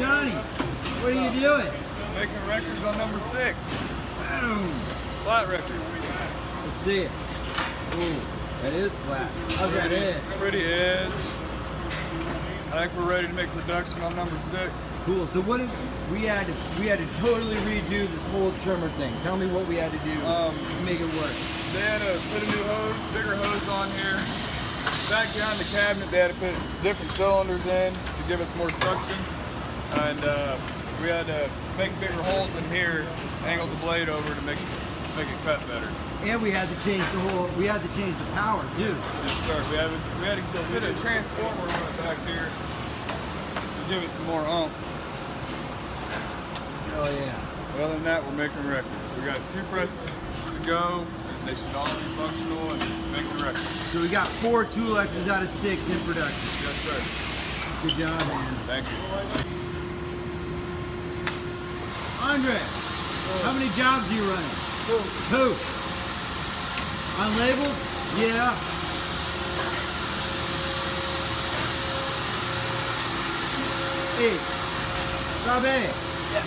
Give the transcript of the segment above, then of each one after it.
Johnny, what are you doing? Making records on number 6. Boom. Flat record. Let's see it. Ooh, that is flat. How's that edge? Pretty edge. I think we're ready to make production on number 6. Cool. So what did we had to totally redo this whole trimmer thing. Tell me what we had to do to make it work. They had to put a new hose, bigger hose on here. Back behind the cabinet, they had to put different cylinders in to give us more suction. And we had to make bigger holes in here, angle the blade over to make it cut better. And we had to change the power too. Yes, sir. We had to put a transformer on it back here to give it some more oomph. Oh yeah. Other than that, we're making records. We got 2 presses to go. They should all be functional and make the record. So we got 4 2Lexes out of 6 in production. Yes, sir. Good job, man. Thank you. Andre, how many jobs are you running? 2. Unlabeled? Yeah. Hey, Robbie. Yeah.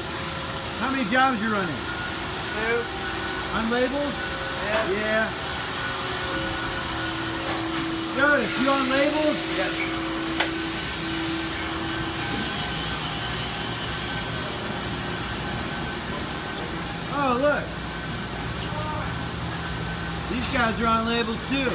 How many jobs you running? 2. Unlabeled? Yeah. Yeah. Jonas, you unlabeled? Yes. Oh, look. These guys are on labels too.